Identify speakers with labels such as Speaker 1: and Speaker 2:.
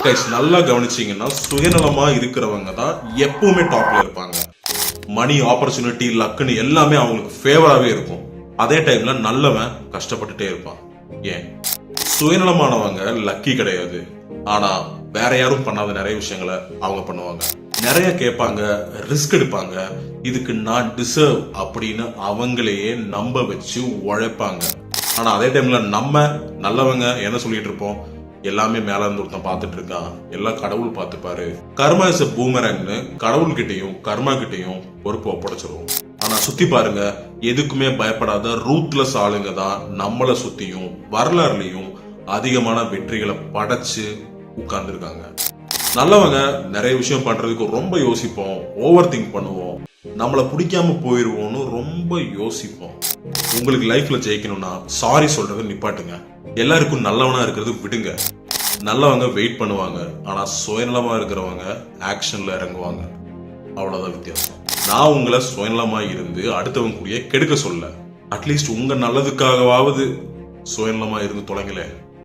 Speaker 1: Guys நல்லா கவனிச்சீங்கன்னா சுயநலமா இருக்கிறவங்க தான் எப்பவுமே டாப்ல இருப்பாங்க. மணி, ஆப்பர்ச்சுனிட்டி, லக்குன்னு எல்லாமே அவங்களுக்கு ஃபேவராகவே இருக்கும். அதே டைம்ல நல்லவன் கஷ்டப்பட்டுட்டே இருப்பான். ஏன்? சுயநலமானவங்க லக்கி கிடையாது, ஆனா வேற யாரும் பண்ணாத நிறைய விஷயங்களை அவங்க பண்ணுவாங்க. நிறைய கேட்பாங்க, ரிஸ்க் எடுப்பாங்க, இதுக்கு நான் டிசர்வ் அப்படின்னு அவங்களையே நம்ப வச்சு உழைப்பாங்க. ஆனா அதே டைம்ல நம்ம நல்லவங்க என்ன சொல்லிட்டு இருப்போம்? எல்லாமே மேல இருந்து ஒருத்தன் பார்த்துட்டு இருக்கான், எல்லாம் கடவுள் பார்த்துப்பாரு. கர்மா இஸ் பூமரங்னு கடவுள்கிட்டையும் கர்மா கிட்டையும் பொறுப்பு ஒப்படைச்சிருவோம். ஆனா சுத்தி பாருங்க, எதுக்குமே பயப்படாத ரூத்லெஸ் ஆளுங்க தான் நம்மளை சுத்தியும் வரலாறுலயும் அதிகமான வெற்றிகளை படைச்சு உட்கார்ந்துருக்காங்க. நல்லவங்க நிறைய விஷயம் பண்றதுக்கு ரொம்ப யோசிப்போம், ஓவர் திங்க் பண்ணுவோம், நம்மளை பிடிக்காம போயிருவோம்னு ரொம்ப யோசிப்போம். உங்களுக்கு லைஃப்ல ஜெயிக்கணும்னா சாரி சொல்றதை நிப்பாட்டுங்க. எல்லாருக்கும் நல்லவனா இருக்கிறது விடுங்க. நல்லவங்க வெயிட் பண்ணுவாங்க, ஆனா சுயநலமா இருக்கிறவங்க ஆக்ஷன்ல இறங்குவாங்க. அவ்வளவுதான் வித்தியாசம். நான் உங்களை சுயநலமா இருந்து அடுத்தவங்க கூடிய கெடுக்க சொல்ல, அட்லீஸ்ட் உங்க நல்லதுக்காகவாவது சுயநலமா இருந்து தொலைங்களேன்.